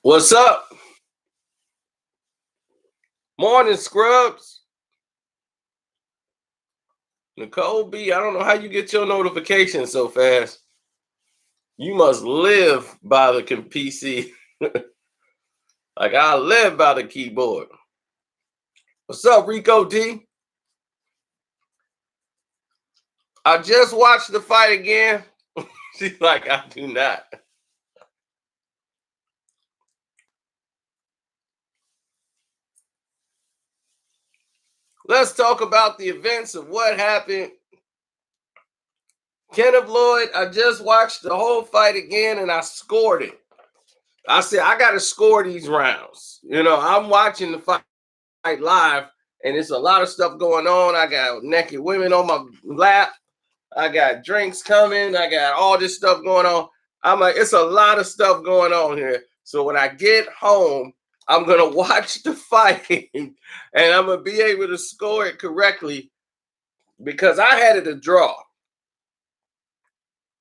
What's up? Morning, Scrubs. Nicole B. I don't know how you get your notifications so fast. You must live by the PC. Like I live by the keyboard. What's up, Rico D? I just watched the fight again. She's like, I do not. Let's talk about the events of what happened. Kenneth Lloyd, I just watched the whole fight again and I scored it. I said, I got to score these rounds. I'm watching the fight live and it's a lot of stuff going on. I got naked women on my lap. I got drinks coming. I got all this stuff going on. I'm like, it's a lot of stuff going on here. So when I get home, I'm going to watch the fight and I'm going to be able to score it correctly because I had it a draw.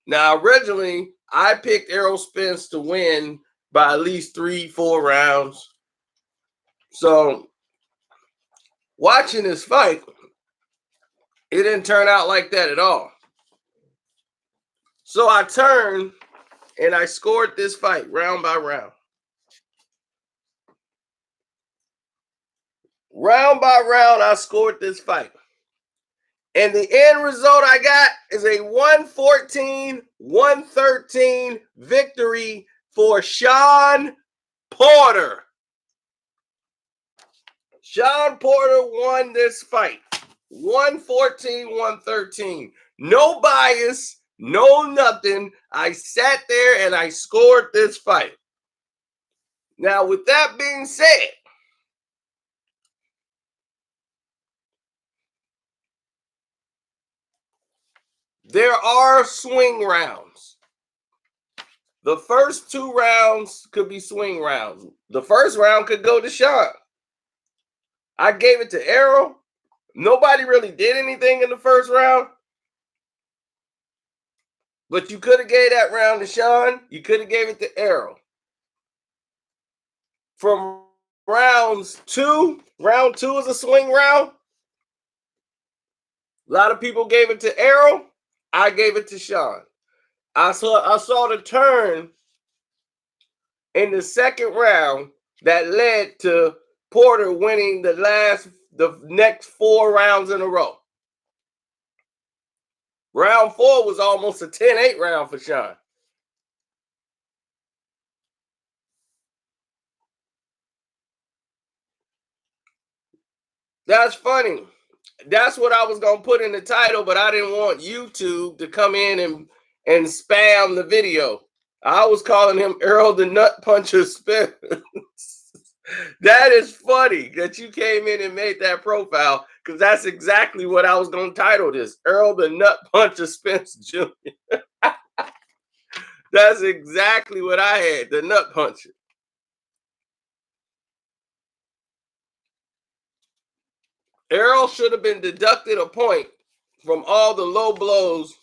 Now, originally, I picked Errol Spence to win by at least 3-4 rounds. So watching this fight, it didn't turn out like that at all. So I turned and I scored this fight round by round. Round by round, I scored this fight. And the end result I got is a 114-113 victory for Shawn Porter. Shawn Porter won this fight. 114-113. No bias, no nothing. I sat there and I scored this fight. Now, with that being said, there are swing rounds. The first 2 rounds could be swing rounds. The first round could go to Shawn. I gave it to Errol. Nobody really did anything in the first round. But you could have gave that round to Shawn. You could have gave it to Errol. From round 2 is a swing round. A lot of people gave it to Errol. I gave it to Shawn. I saw the turn in the second round that led to Porter winning the next 4 rounds in a row. Round 4 was almost a 10-8 round for Shawn. That's funny. That's what I was going to put in the title, but I didn't want YouTube to come in and spam the video. I was calling him Errol the Nut Puncher Spence. That is funny that you came in and made that profile because that's exactly what I was going to title this. Errol the Nut Puncher Spence Jr. That's exactly what I had, the Nut Puncher. Errol should have been deducted a point from all the low blows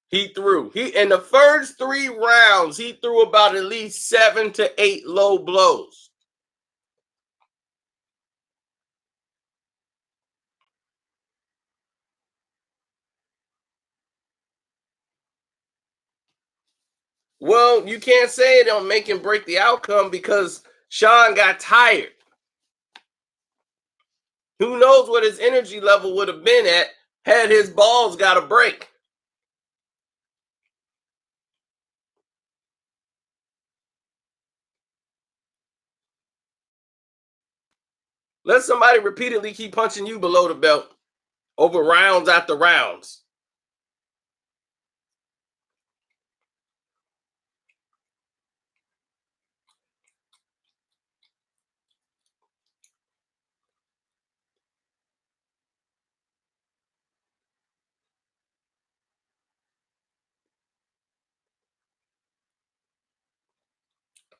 he threw. In the first 3 rounds, he threw about at least 7 to 8 low blows. Well, you can't say it don't make him break the outcome because Shawn got tired. Who knows what his energy level would have been at had his balls got a break. Let somebody repeatedly keep punching you below the belt over rounds after rounds.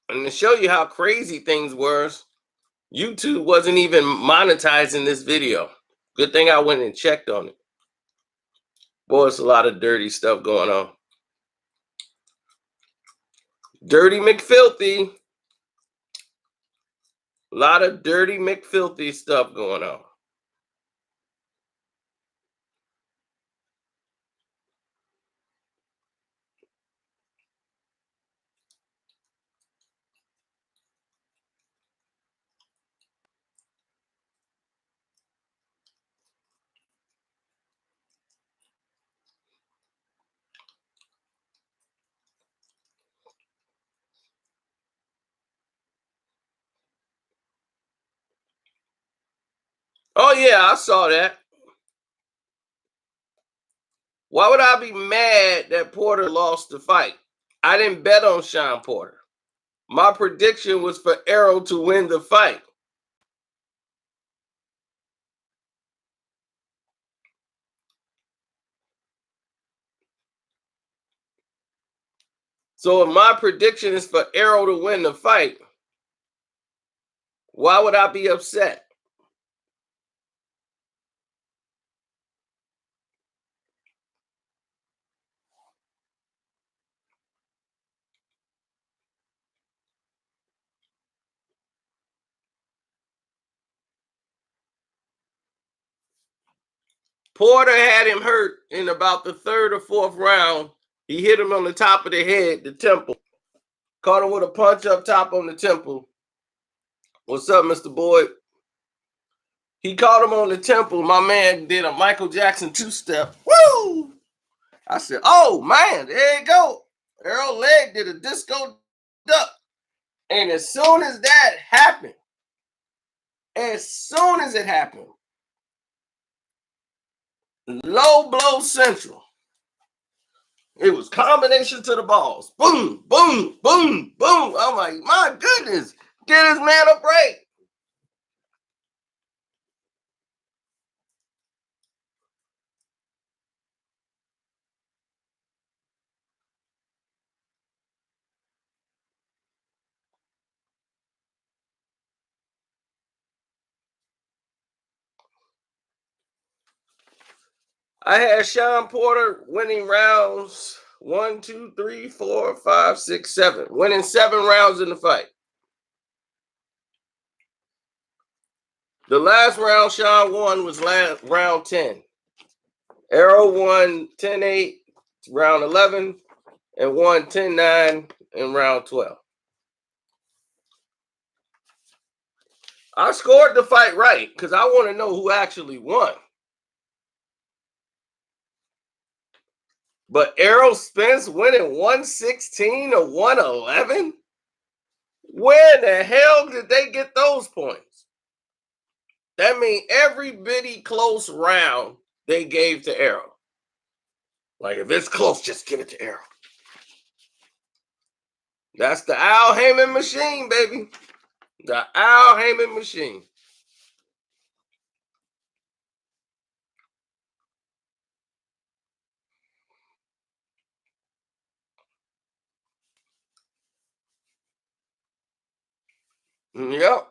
And to show you how crazy things were, YouTube wasn't even monetizing this video. Good thing I went and checked on it. Boy, it's a lot of dirty stuff going on. Dirty McFilthy. A lot of dirty McFilthy stuff going on. Oh yeah, I saw that. Why would I be mad that Porter lost the fight? I didn't bet on Sean Porter. My prediction was for Errol to win the fight. So if my prediction is for Errol to win the fight, why would I be upset? Porter had him hurt in about the third or fourth round. He hit him on the top of the head, the temple. Caught him with a punch up top on the temple. What's up, Mr. Boyd? He caught him on the temple. My man did a Michael Jackson two-step. Woo! I said, oh, man, there you go. Errol leg did a disco duck. And as soon as that happened, low blow central. It was combination to the balls. Boom, boom, boom, boom. I'm like, my goodness, get this man a break. I had Sean Porter winning rounds 1, 2, 3, 4, 5, 6, 7. Winning 7 rounds in the fight. The last round Sean won was round 10. Errol won 10-8, round 11, and won 10-9 in round 12. I scored the fight right because I want to know who actually won. But Errol Spence winning 116 or 111? Where the hell did they get those points? That means every bitty close round they gave to Errol. Like, if it's close, just give it to Errol. That's the Al Heyman machine, baby. The Al Heyman machine. Yep.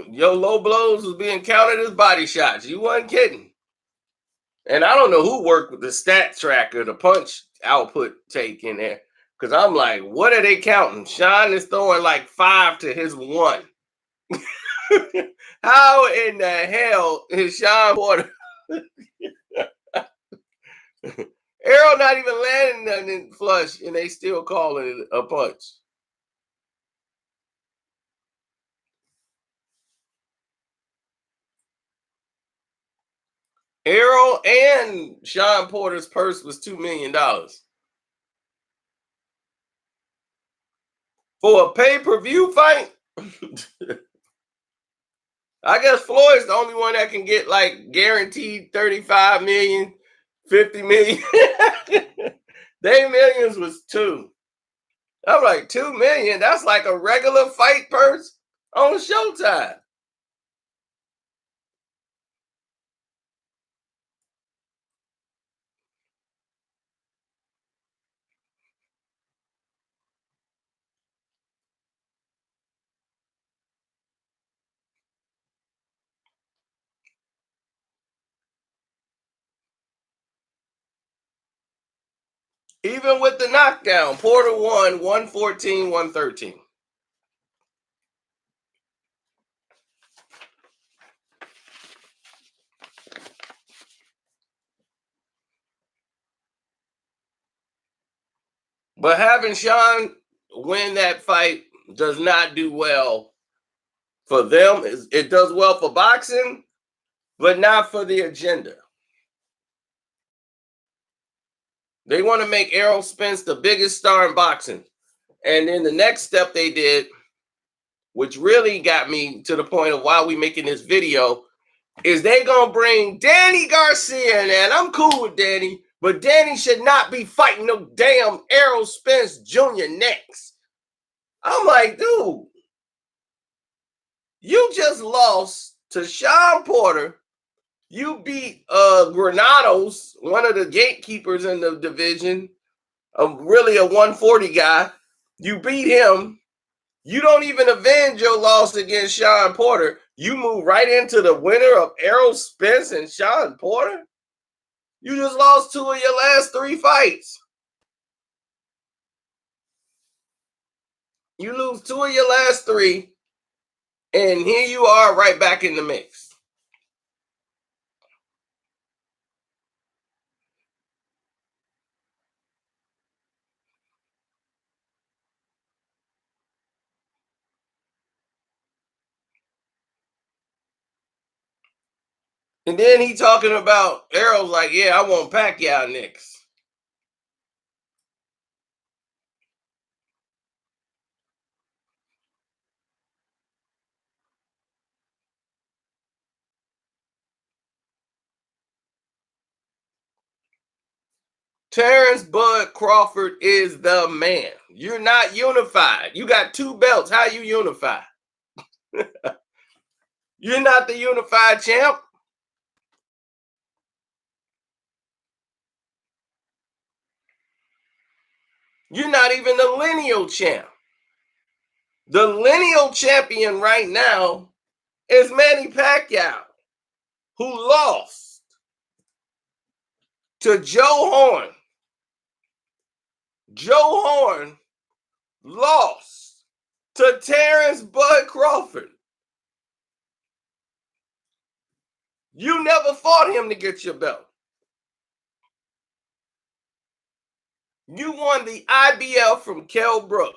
Your low blows was being counted as body shots. You wasn't kidding. And I don't know who worked with the stat tracker, the punch output take in there. Because I'm like, what are they counting? Sean is throwing like 5 to his 1. How in the hell is Sean Porter? Errol not even landing nothing flush, and they still calling it a punch. Errol and Sean Porter's purse was $2 million. For a pay-per-view fight? I guess Floyd's the only one that can get like guaranteed 35 million, 50 million. They millions was 2. I'm like, 2 million? That's like a regular fight purse on Showtime. Even with the knockdown, Porter won 114, 113. But having Sean win that fight does not do well for them. It does well for boxing, but not for the agenda. They want to make Errol Spence the biggest star in boxing. And then the next step they did, which really got me to the point of why we making this video, is they gonna bring Danny Garcia in there. And I'm cool with Danny, but Danny should not be fighting no damn Errol Spence Jr. next. I'm like, dude, you just lost to Sean Porter. You beat Granados, one of the gatekeepers in the division, really a 140 guy. You beat him. You don't even avenge your loss against Sean Porter. You move right into the winner of Errol Spence and Sean Porter. You just lost 2 of your last 3 fights. You lose 2 of your last 3, and here you are right back in the mix. And then he talking about Errol's like, yeah, I want Pacquiao next. Terence Bud Crawford is the man. You're not unified. You got 2 belts. How you unified? You're not the unified champ. You're not even the lineal champ. The lineal champion right now is Manny Pacquiao, who lost to Joe Horn. Joe Horn lost to Terence Bud Crawford. You never fought him to get your belt. You won the IBF from Kell Brook.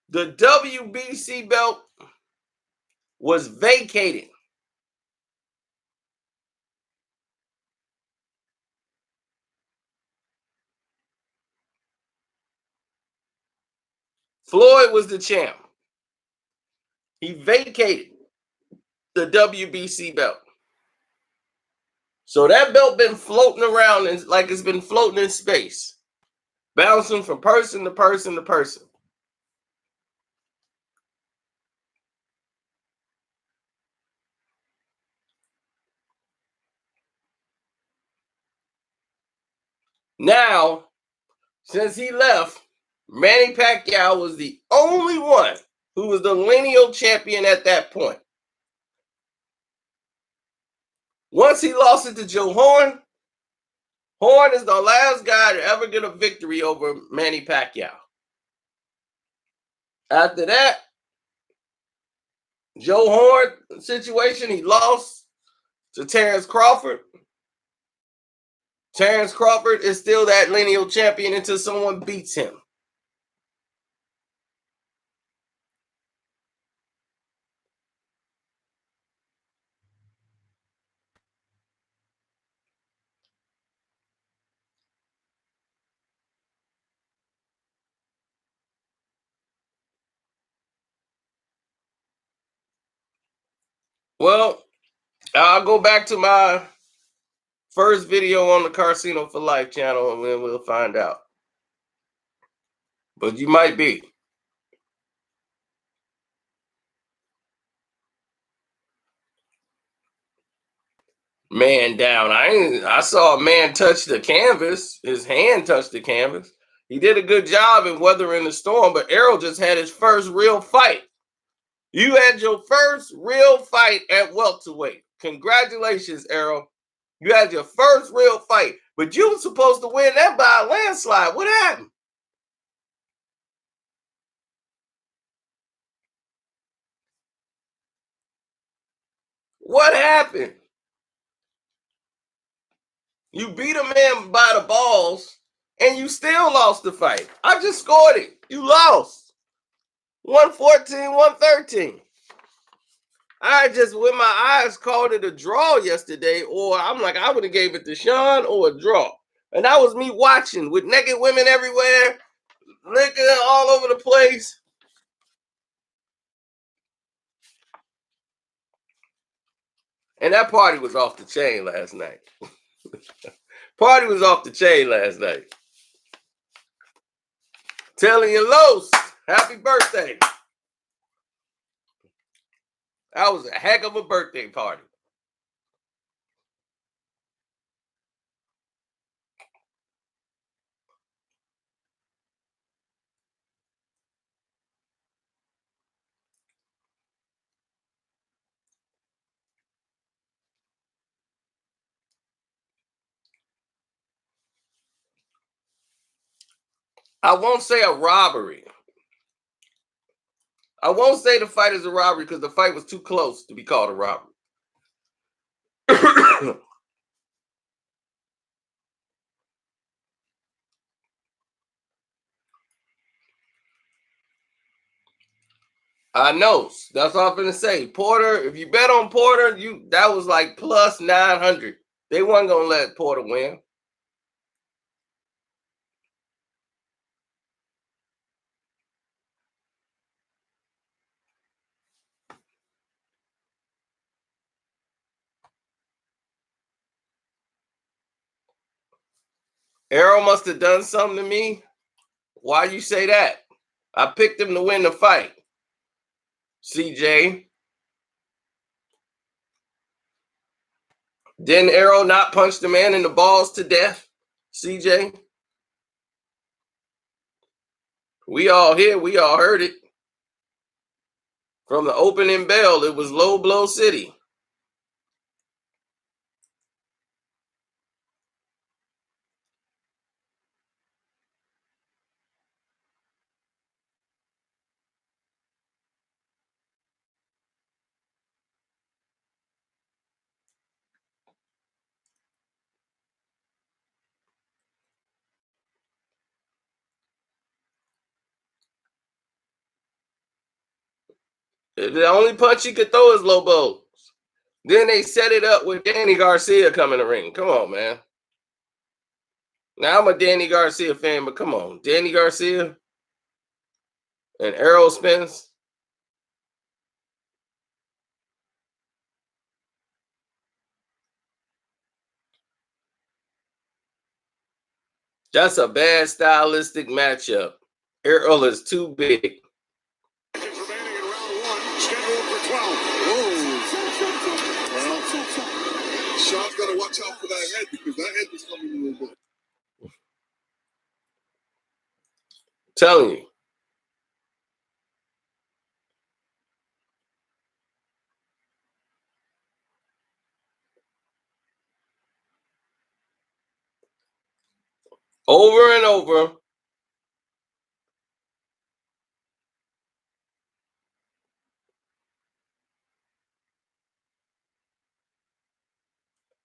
The WBC belt was vacated. Floyd was the champ. He vacated the WBC belt. So that belt been floating around like it's been floating in space, bouncing from person to person to person. Now, since he left, Manny Pacquiao was the only one who was the lineal champion at that point. Once he lost it to Joe Horn, Horn is the last guy to ever get a victory over Manny Pacquiao. After that, Joe Horn situation, he lost to Terence Crawford. Terence Crawford is still that lineal champion until someone beats him. Well, I'll go back to my first video on the Casino for Life channel and then we'll find out. But you might be. Man down. I saw a man touch the canvas. His hand touched the canvas. He did a good job in weathering the storm, but Errol just had his first real fight. You had your first real fight at welterweight. Congratulations, Errol. You had your first real fight, but you were supposed to win that by a landslide. What happened? What happened? You beat a man by the balls and you still lost the fight. I just scored it. You lost. 114, 113. I just, with my eyes, called it a draw yesterday, or I'm like, I would have gave it to Sean or a draw. And that was me watching with naked women everywhere, liquor all over the place. And that party was off the chain last night. Party was off the chain last night. Telling you, Los, happy birthday. That was a heck of a birthday party. I won't say a robbery. I won't say the fight is a robbery because the fight was too close to be called a robbery. I know. That's all I'm gonna say. Porter, if you bet on Porter, that was like plus 900. They weren't gonna let Porter win. Errol must have done something to me. Why you say that? I picked him to win the fight. CJ. Didn't Errol not punch the man in the balls to death? CJ. We all here. We all heard it. From the opening bell, it was Low Blow City. The only punch he could throw is low blows. Then they set it up with Danny Garcia coming to ring. Come on, man. Now I'm a Danny Garcia fan, but come on. Danny Garcia and Errol Spence. That's a bad stylistic matchup. Errol is too big. Remaining in round one, scheduled for 12. Well, Sean's got to watch out for that head because that head is coming a little bit. Telling you. Over and over.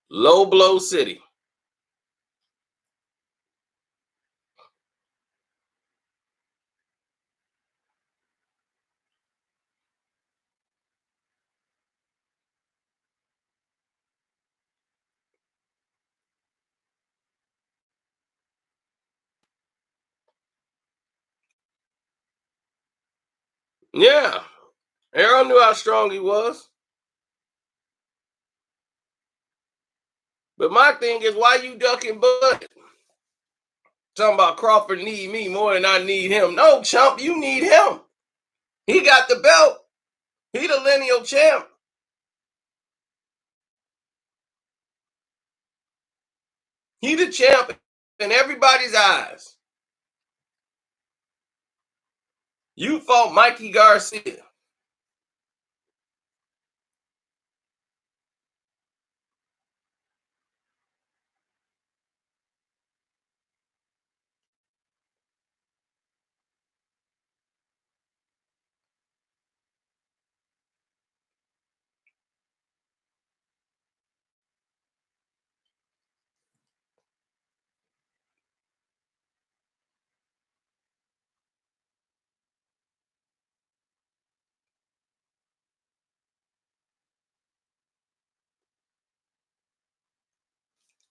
Low Blow City. Yeah. Errol knew how strong he was. But my thing is, why you ducking Bud? Talking about Crawford need me more than I need him. No, chump, you need him. He got the belt. He the lineal champ. He the champ in everybody's eyes. You fought Mikey Garcia.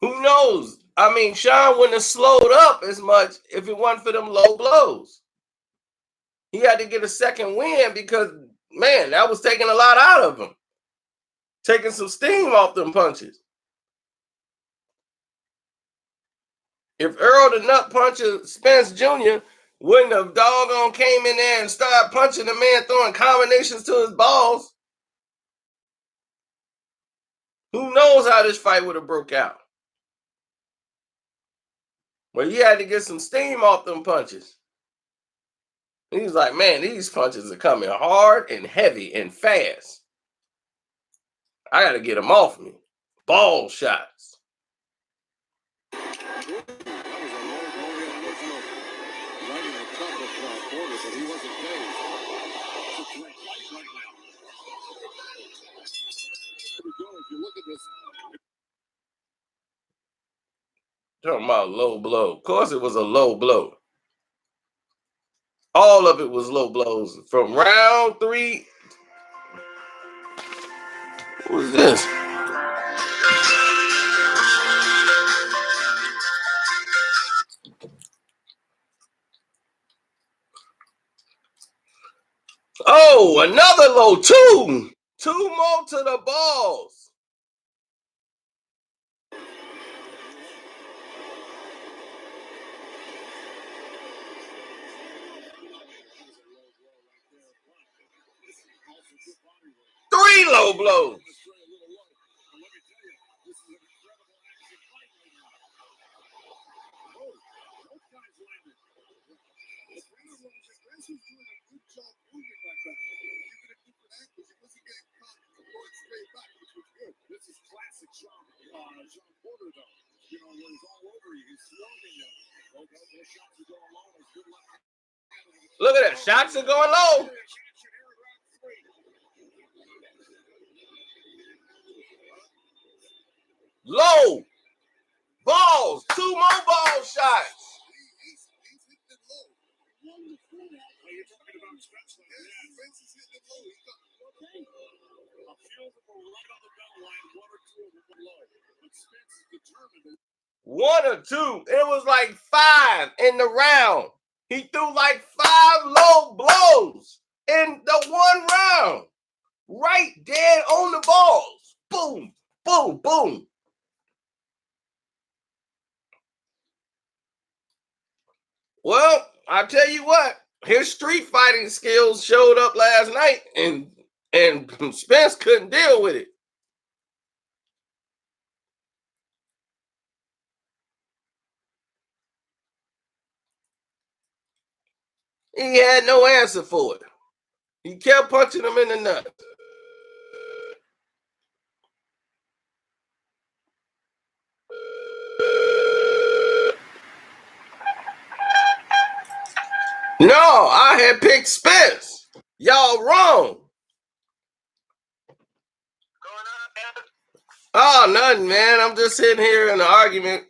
Who knows? I mean, Sean wouldn't have slowed up as much if it wasn't for them low blows. He had to get a second win because, man, that was taking a lot out of him. Taking some steam off them punches. If Errol the Nut Puncher Spence Jr. wouldn't have doggone came in there and started punching the man, throwing combinations to his balls, who knows how this fight would have broke out. But he had to get some steam off them punches. He was like, man, these punches are coming hard and heavy and fast. I got to get them off me. Ball shots. Talking about low blow. Of course, it was a low blow. All of it was low blows from round 3. What was this? Oh, another low. 2. 2 more to the balls. Three low blows. Look at that. Shots are going low. Low. Balls. 2 more ball shots. One or two. It was like 5 in the round. He threw like 5 low blows in the one round. Right dead on the balls. Boom, boom, boom. Well, I tell you what, his street fighting skills showed up last night, and Spence couldn't deal with it. He had no answer for it. He kept punching him in the nuts. No, I had picked Spence. Y'all wrong. Oh, nothing, man. I'm just sitting here in an argument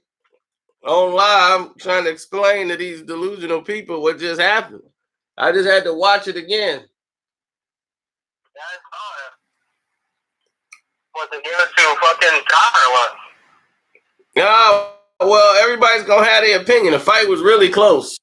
on live trying to explain to these delusional people what just happened. I just had to watch it again. What, to give it to fucking Connor or what? Yeah, well, everybody's going to have their opinion. The fight was really close.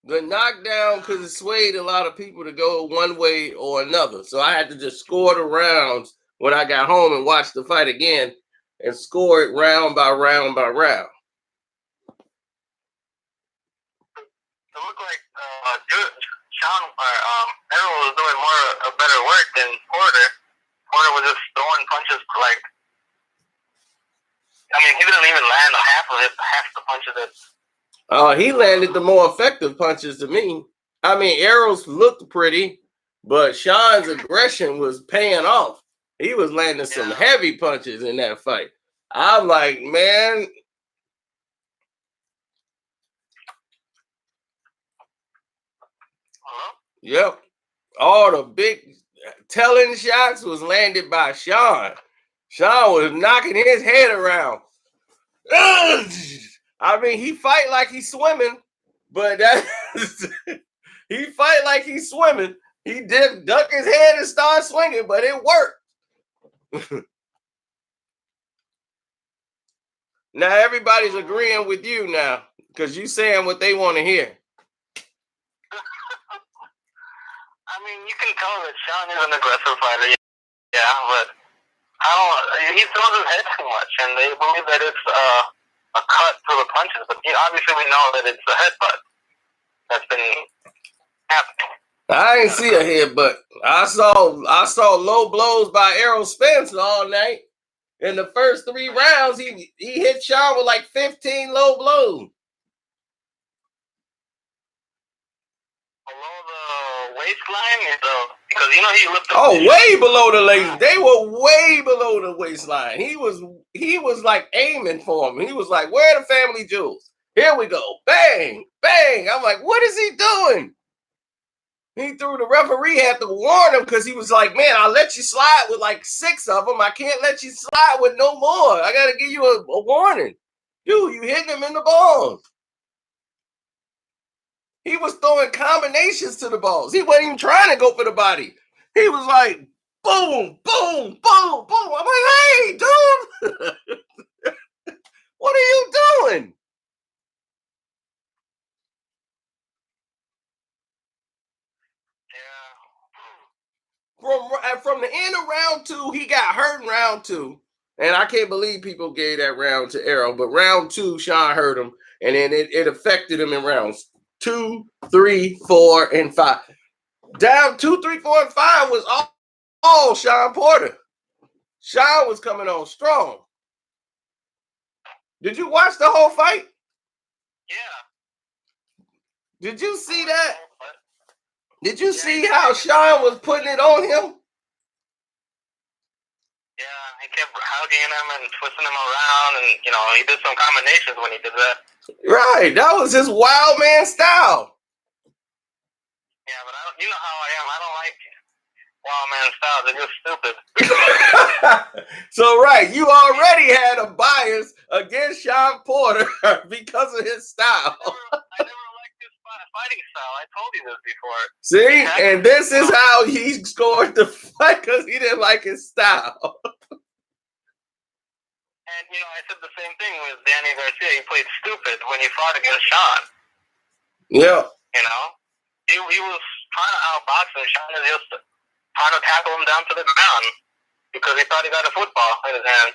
The knockdown, because it swayed a lot of people to go one way or another. So I had to just score the rounds when I got home and watched the fight again and score it round by round by round. It looked like Sean Errol was doing a better work than Porter. Porter was just throwing punches like, I mean, he didn't even land half the punches that. He landed the more effective punches to me. I mean, Errol's looked pretty, but Sean's aggression was paying off. He was landing some heavy punches in that fight. I'm like, man. Hello? Yep. All the big telling shots was landed by Sean. Sean was knocking his head around. I mean, he fight like he's swimming, but he fight like he's swimming. He did duck his head and start swinging, but it worked. Now everybody's agreeing with you now because you saying what they want to hear. I mean, you can tell that Sean is an aggressive fighter, yeah, but I don't. He throws his head too much, and they believe that it's a cut through the punches. But obviously, we know that it's a headbutt that's been happening. I ain't see a headbutt. I saw low blows by Errol Spence all night. In the first 3 rounds, he hit Sean with like 15 low blows. Below the waistline, because he lifted. Oh, way below the waist. They were way below the waistline. He was like aiming for him. He was like, "Where are the family jewels? Here we go, bang, bang." I'm like, "What is he doing?" He threw the referee had to warn him because he was like, "Man, I'll let you slide with like 6 of them. I can't let you slide with no more. I got to give you a warning. Dude, you hitting him in the balls." He was throwing combinations to the balls. He wasn't even trying to go for the body. He was like, boom, boom, boom, boom. I'm like, hey, dude, what are you doing? From the end of round 2, he got hurt in round 2. And I can't believe people gave that round to Errol. But round 2, Sean hurt him. And then it affected him in rounds 2, 3, 4, and 5. Down 2, 3, 4, and 5 was all Sean Porter. Sean was coming on strong. Did you watch the whole fight? Yeah. Did you see that? Did you see how Sean was putting it on him? Yeah, he kept hugging him and twisting him around, and he did some combinations when he did that. Right, that was his wild man style. Yeah, but you know how I am. I don't like wild man style. They're just stupid. So, right, you already had a bias against Sean Porter because of his style. I never liked his fighting style. I told you this before. See, and this is how he scored the fight because he didn't like his style. And, I said the same thing with Danny Garcia. He played stupid when he fought against Sean. Yeah. He was trying to outbox him. Sean was just trying to tackle him down to the ground because he thought he got a football in his hand.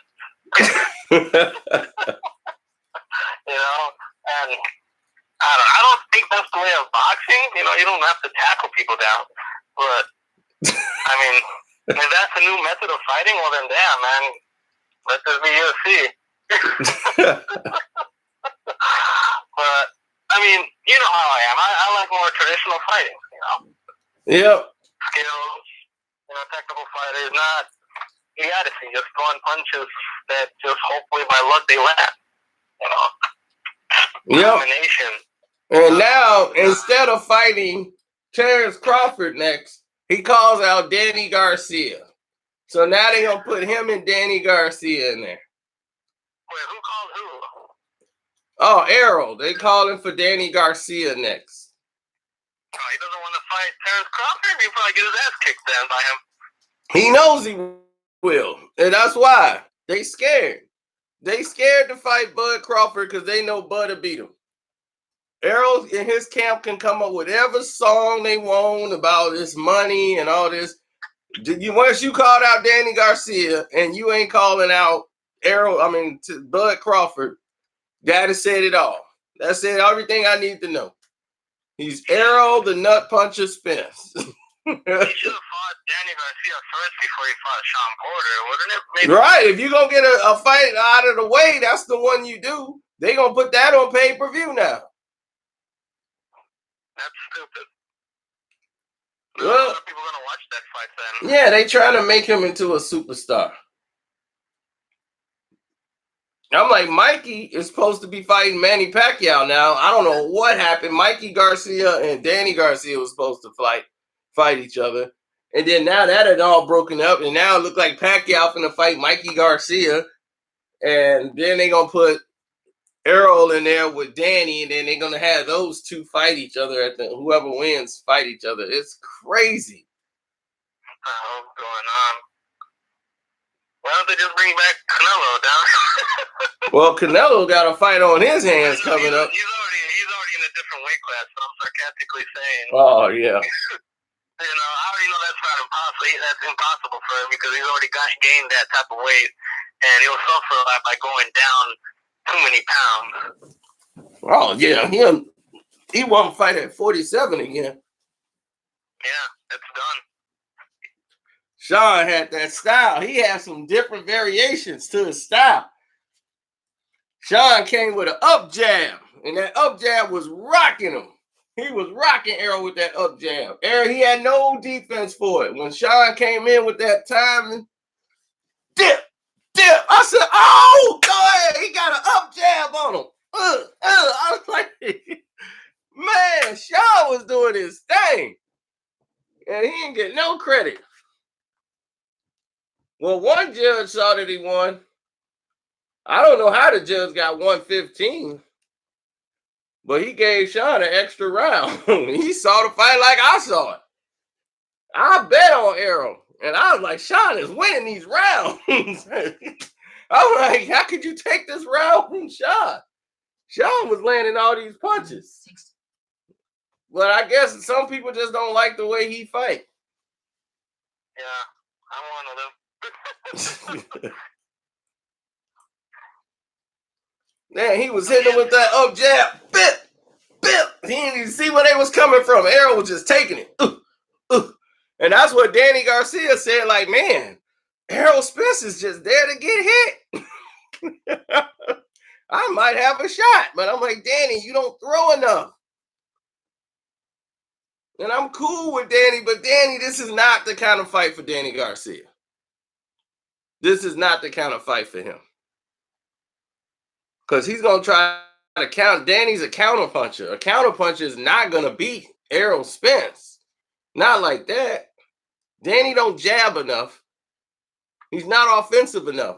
And I don't think that's the way of boxing. You don't have to tackle people down. But, I mean, if that's a new method of fighting, well then, damn, man, let this be UFC. But, I mean, you know how I am. I like more traditional fighting, Yep. Skills, technical fighters, not idiocy, just throwing punches that just hopefully by luck they land. Yep. Combination. And now, instead of fighting Terence Crawford next, he calls out Danny Garcia. So now they're going to put him and Danny Garcia in there. Wait, who called who? Oh, Errol. They call him for Danny Garcia next. Oh, he doesn't want to fight Terence Crawford? He'll probably get his ass kicked down by him. He knows he will. And that's why. They scared. They scared to fight Bud Crawford because they know Bud will beat him. Errol in his camp can come up with whatever song they want about this money and all this. Once you called out Danny Garcia and you ain't calling out Bud Crawford, that has said it all. That said everything I need to know. He's Errol the Nut Puncher Spence. He should have fought Danny Garcia first before he fought Sean Porter, wouldn't it? Maybe. Right. If you're going to get a fight out of the way, that's the one you do. They're going to put that on pay-per-view now. That's stupid. Well, a lot of people are going to watch that fight then. Yeah, they trying to make him into a superstar. I'm like, Mikey is supposed to be fighting Manny Pacquiao now. I don't know what happened. Mikey Garcia and Danny Garcia was supposed to fight each other. And then now that had all broken up. And now it looked like Pacquiao finna fight Mikey Garcia. And then they're going to put Errol in there with Danny. And then they're going to have those two fight each other. Whoever wins fight each other. It's crazy. What the hell's going on? Why don't they just bring back Canelo down? Well, Canelo got a fight on his hands coming up. He's already in a different weight class, so I'm sarcastically saying. Oh, yeah. I already know that's not impossible. That's impossible for him because he's already gained that type of weight, and he'll suffer a lot by going down too many pounds. Oh, yeah. He won't fight at 47 again. Yeah, it's done. Sean had that style. He had some different variations to his style. Sean came with an up jab, and that up jab was rocking him. He was rocking Errol with that up jab. Errol, he had no defense for it. When Sean came in with that timing, dip. I said, oh, go ahead. He got an up jab on him. I was like, man, Sean was doing his thing. And he didn't get no credit. Well, one judge saw that he won. I don't know how the judge got 115. But he gave Sean an extra round. He saw the fight like I saw it. I bet on Errol. And I was like, Sean is winning these rounds. I was like, how could you take this round from Sean? Sean was landing all these punches. But I guess some people just don't like the way he fight. Yeah, I'm one of them. Man, he was hitting him with that up jab. Bip. He didn't even see where they was coming from. Errol was just taking it. And that's what Danny Garcia said, like, man, Errol Spence is just there to get hit. I might have a shot. But I'm like, Danny, you don't throw enough. And I'm cool with Danny, but Danny, this is not the kind of fight for Danny Garcia. This is not the kind of fight for him. Because he's going to try to count. Danny's a counterpuncher. A counterpuncher is not going to beat Errol Spence. Not like that. Danny don't jab enough. He's not offensive enough.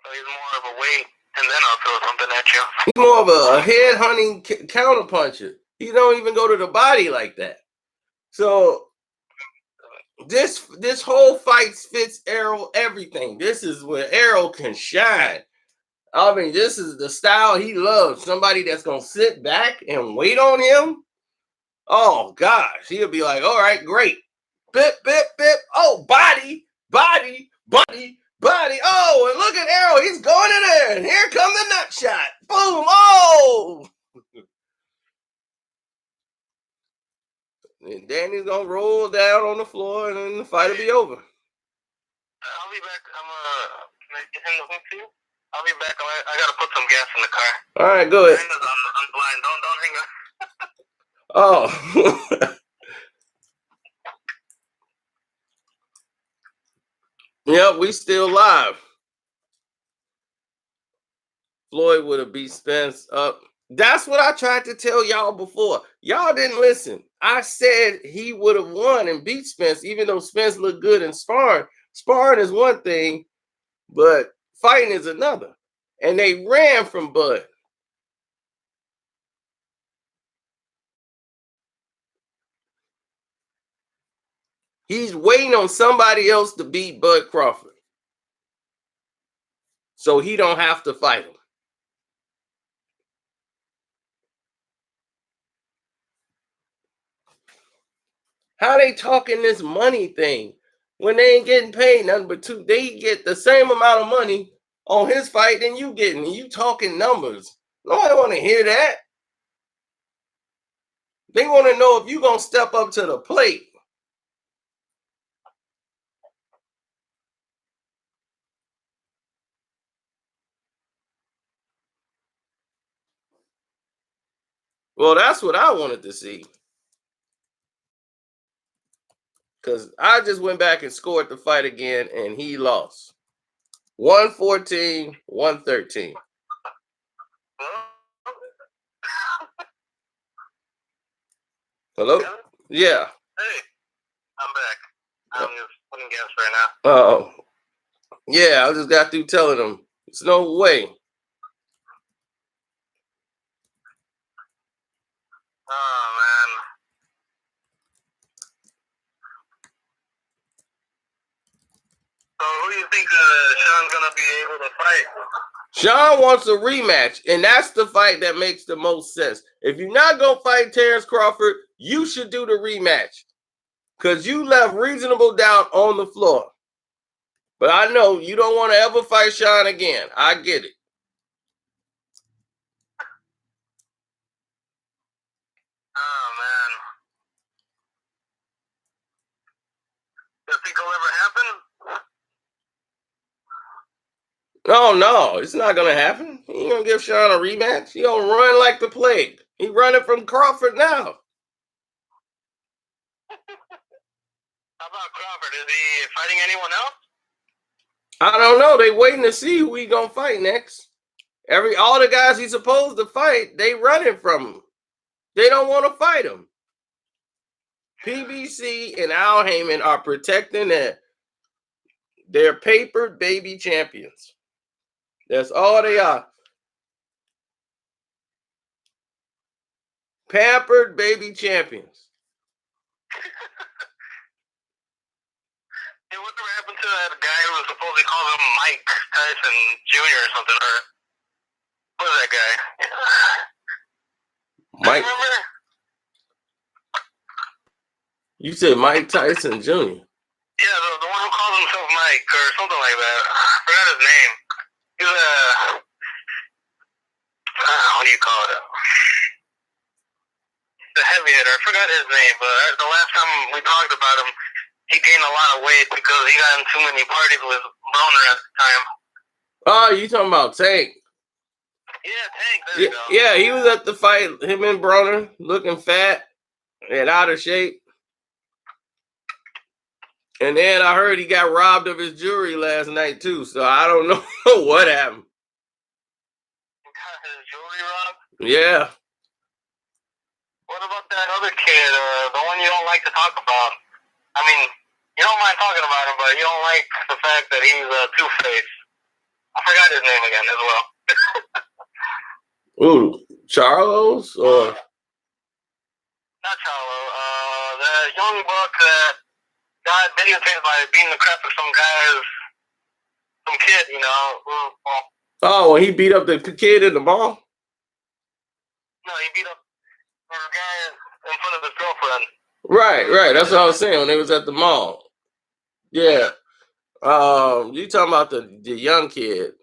So he's more of a weight, and then I'll throw something at you. He's more of a head-hunting counterpuncher. He don't even go to the body like that. So this whole fight fits Errol everything. This is where Errol can shine. I mean, this is the style he loves. Somebody that's going to sit back and wait on him. Oh, gosh. He'll be like, all right, great. Bip. Oh, body. Oh, and look at Errol. He's going in there. And here comes the nut shot. Boom. Oh. And Danny's going to roll down on the floor, and then the fight will be over. I'll be back. Can I get him the hook to you? I'll be back. I got to put some gas in the car. All right, go ahead. I'm blind. Don't hang up. Oh. Yep, we still live. Floyd would have beat Spence up. That's what I tried to tell y'all before. Y'all didn't listen. I said he would have won and beat Spence, even though Spence looked good in sparring. Sparring is one thing, but fighting is another. And they ran from Bud. He's waiting on somebody else to beat Bud Crawford, so he don't have to fight him. How they talking this money thing when they ain't getting paid nothing but two? They get the same amount of money on his fight than you getting. And you talking numbers. Nobody want to hear that. They want to know if you gonna step up to the plate. Well, that's what I wanted to see. Because I just went back and scored the fight again, and he lost. 114, 113. Hello? Yeah. Hey, I'm back. I'm just putting gas right now. Oh. Yeah, I just got through telling him, there's no way. Oh, man. do you think Sean's gonna be able to fight? Sean wants a rematch, and that's the fight that makes the most sense. If you're not gonna fight Terence Crawford, you should do the rematch, because you left reasonable doubt on the floor. But I know you don't want to ever fight Sean again. I get it. Oh, man. Do you think it'll ever happen? No, it's not gonna happen. He ain't gonna give Sean a rematch. He gonna run like the plague. He running from Crawford now. How about Crawford? Is he fighting anyone else? I don't know. They waiting to see who he gonna fight next. All the guys he's supposed to fight, they running from him. They don't want to fight him. PBC and Al Heyman are protecting their papered baby champions. That's all they are. Pampered baby champions. Hey, whatever happened to that guy who was supposedly called him Mike Tyson Jr. or something? Or what was that guy? Mike. Remember? You said Mike Tyson Jr. Yeah, the one who called himself Mike or something like that. I forgot his name. He was what do you call it? The heavy hitter. I forgot his name, but the last time we talked about him, he gained a lot of weight because he got in too many parties with Broner at the time. Oh, you talking about Tank? Yeah, Tank. There you go. Yeah, he was at the fight. Him and Broner looking fat and out of shape. And then I heard he got robbed of his jewelry last night too. So I don't know what happened. He got his jewelry robbed? Yeah. What about that other kid, the one you don't like to talk about? I mean, you don't mind talking about him, but you don't like the fact that he's Two-Face. I forgot his name again as well. Ooh, Charlos or not Charlo. The young buck that got videotaped by beating the crap of some kid, you know. Oh, when he beat up the kid in the mall? No, he beat up the guy in front of his girlfriend. Right. That's what I was saying when they was at the mall. Yeah. You talking about the young kid.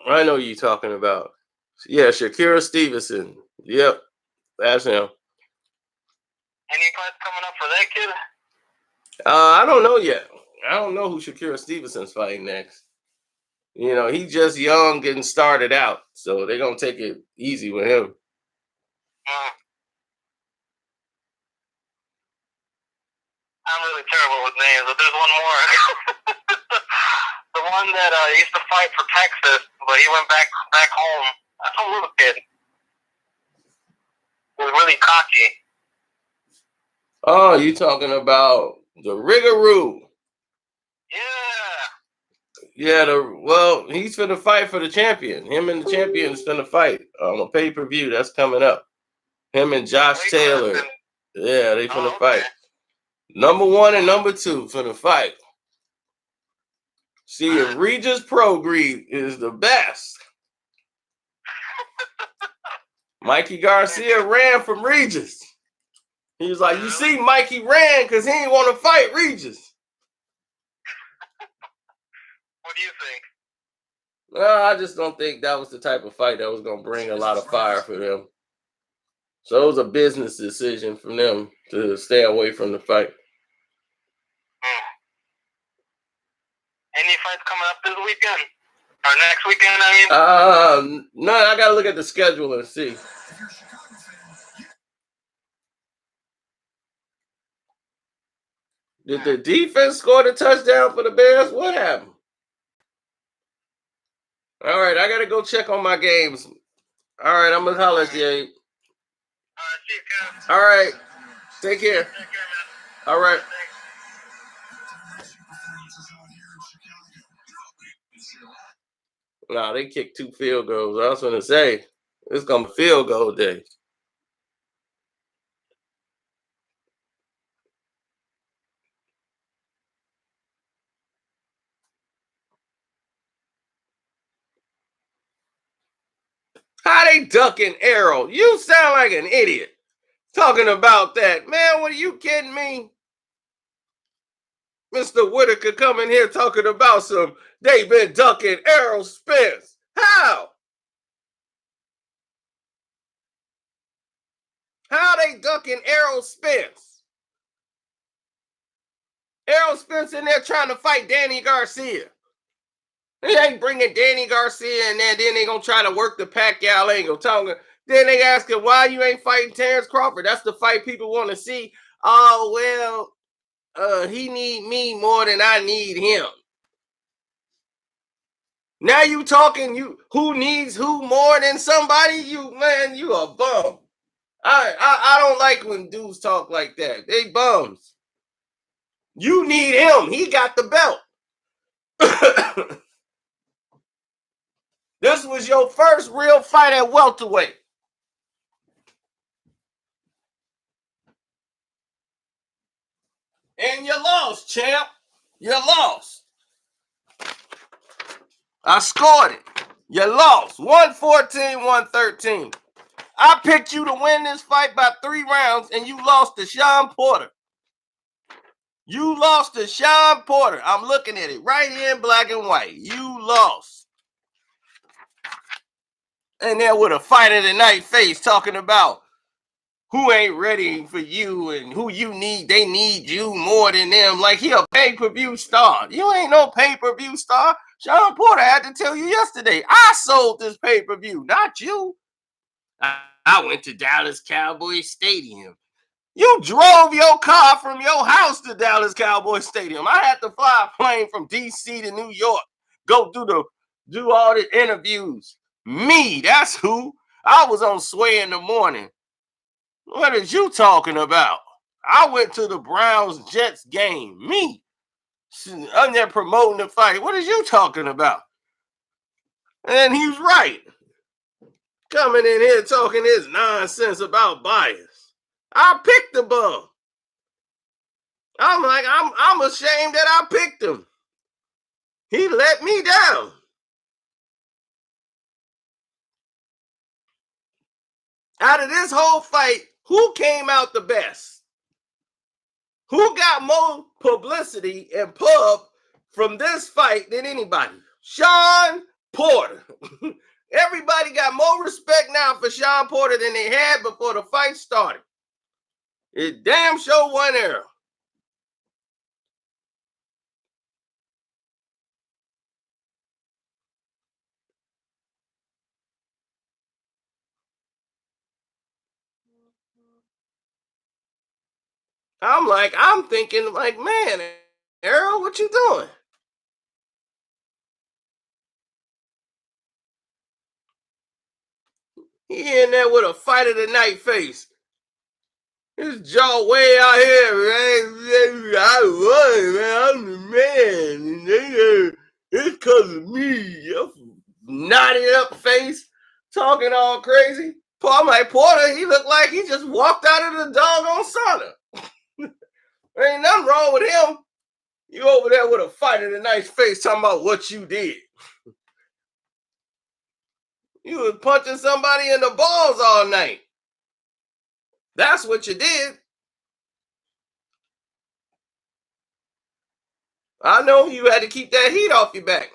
I know you talking about. Yeah, Shakira Stevenson. Yep. That's him. Any fights coming up for that kid? I don't know yet. I don't know who Shakira Stevenson's fighting next. You know, he's just young, getting started out. So they're going to take it easy with him. I'm really terrible with names, but there's one more. The one that used to fight for Texas, but he went back home. That's a little kid. He was really cocky. Oh, you talking about the Rigaroo? Yeah. Yeah, he's finna fight for the champion. Him and the champion is finna fight on a pay-per-view that's coming up. Him and Josh Taylor. Yeah, they finna fight. Number 1 and number 2 finna fight. See if Regis Progrede is the best. Mikey Garcia ran from Regis. He was like, you see, Mikey ran because he didn't want to fight Regis. What do you think? I just don't think that was the type of fight that was going to bring a lot of fire for them. So it was a business decision from them to stay away from the fight. Any fights coming up this weekend? Or next weekend, I mean? No, I got to look at the schedule and see. Did the defense score the touchdown for the Bears? What happened? All right, I got to go check on my games. All right, I'm going to holler at you, Abe. All right, see you, Kev. All right, take care. Take care, man. All right. Nah, they kicked 2 field goals. I was going to say, it's going to be field goal day. How they ducking Errol? You sound like an idiot talking about that. Man, what are you kidding me? Mr. Whitaker coming here talking about they been ducking Errol Spence. How? How they ducking Errol Spence? Errol Spence in there trying to fight Danny Garcia. They ain't bringing Danny Garcia in there. Then they gonna try to work the Pacquiao angle. Then they asking why you ain't fighting Terence Crawford. That's the fight people want to see. Oh well, he need me more than I need him. Now you talking who needs who more than somebody? You a bum. I don't like when dudes talk like that. They bums. You need him. He got the belt. This was your first real fight at welterweight. And you lost, champ. You lost. I scored it. You lost. 114, 113. I picked you to win this fight by 3 rounds, and you lost to Sean Porter. You lost to Sean Porter. I'm looking at it right here in black and white. You lost. And there with a fight of the night face talking about who ain't ready for you and who you need. They need you more than them. Like he a pay-per-view star. You ain't no pay-per-view star. Sean Porter had to tell you yesterday. I sold this pay-per-view, not you. I went to Dallas Cowboys Stadium. You drove your car from your house to Dallas Cowboys Stadium. I had to fly a plane from D.C. to New York. Go do all the interviews. Me, that's who. I was on Sway in the morning. What is you talking about? I went to the Browns-Jets game. Me. I'm there promoting the fight. What is you talking about? And he was right. Coming in here talking his nonsense about bias. I picked the bum. I'm like, I'm ashamed that I picked him. He let me down. Out of this whole fight, who came out the best? Who got more publicity and pub from this fight than anybody? Sean Porter. Everybody got more respect now for Sean Porter than they had before the fight started. It damn sure won Errol. I'm thinking like, man, Errol, what you doing? He in there with a fight of the night face. His jaw way out here, man. I won, man. I'm the man. It's because of me. Knotted up face, talking all crazy. I'm like, Porter, he looked like he just walked out of the doggone sauna. There ain't nothing wrong with him. You over there with a fight of the night face talking about what you did. You was punching somebody in the balls all night. That's what you did. I know you had to keep that heat off your back.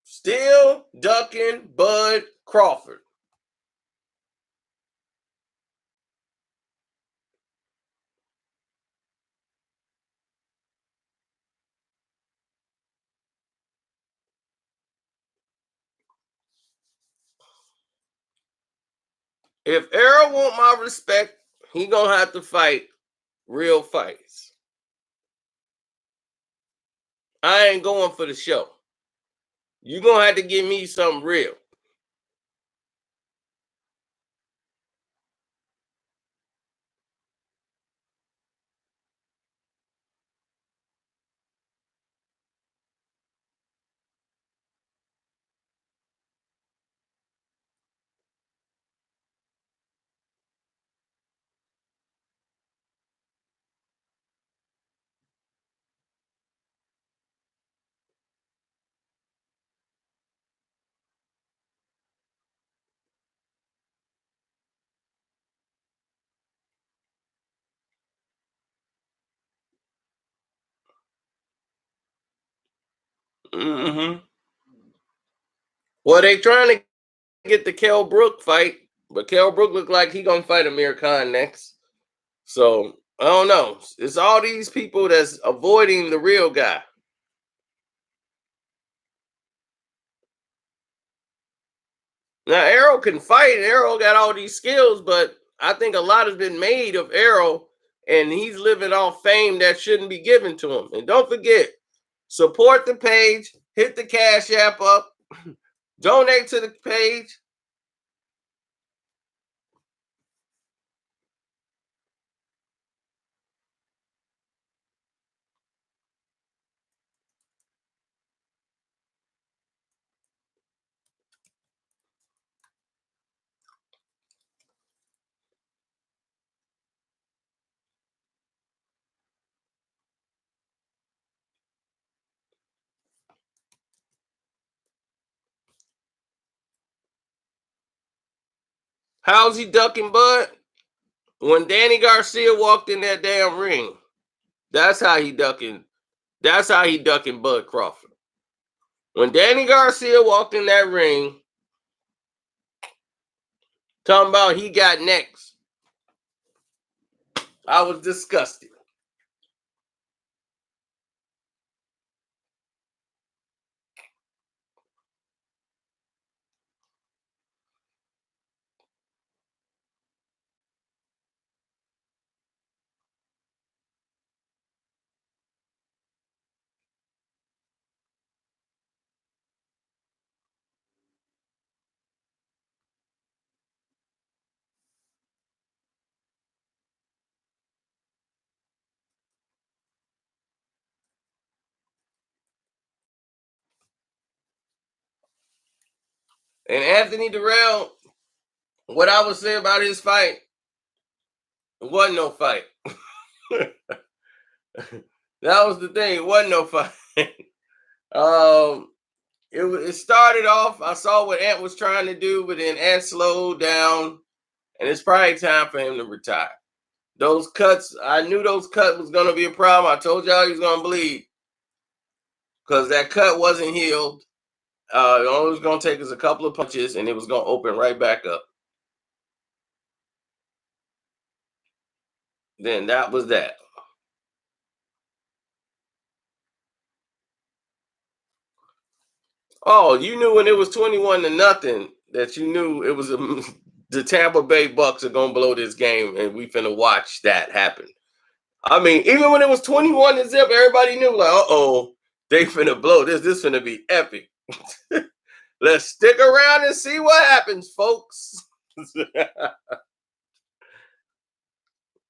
Still ducking Bud Crawford. If Errol want my respect, he gonna have to fight real fights. I ain't going for the show. You gonna have to give me something real. Mm-hmm. Well, they trying to get the Kell Brook fight, but Kell Brook look like he gonna fight Amir Khan next. So I don't know. It's all these people that's avoiding the real guy. Now Errol can fight. Errol got all these skills, but I think a lot has been made of Errol, and he's living off fame that shouldn't be given to him. And don't forget, support the page, hit the Cash App up, donate to the page. How's he ducking Bud? When Danny Garcia walked in that damn ring, that's how he ducking. That's how he ducking Bud Crawford. When Danny Garcia walked in that ring, talking about he got next, I was disgusted. And Anthony Durrell, what I would say about his fight, it wasn't no fight. That was the thing. It wasn't no fight. It started off. I saw what Ant was trying to do, but then Ant slowed down, and it's probably time for him to retire. Those cuts, I knew those cuts was gonna be a problem. I told y'all he was gonna bleed because that cut wasn't healed. It only was gonna take us a couple of punches, and it was gonna open right back up. Then that was that. Oh, you knew when it was 21-0 that you knew it was the Tampa Bay Bucks are gonna blow this game, and we finna watch that happen. I mean, even when it was 21-0, everybody knew like, they finna blow this. This finna be epic. Let's stick around and see what happens, folks.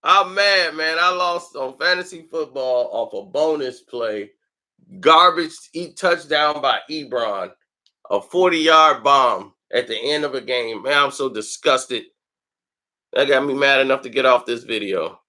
I'm mad, man. I lost on fantasy football off a bonus play. Garbage touchdown by Ebron. A 40-yard bomb at the end of a game. Man, I'm so disgusted. That got me mad enough to get off this video.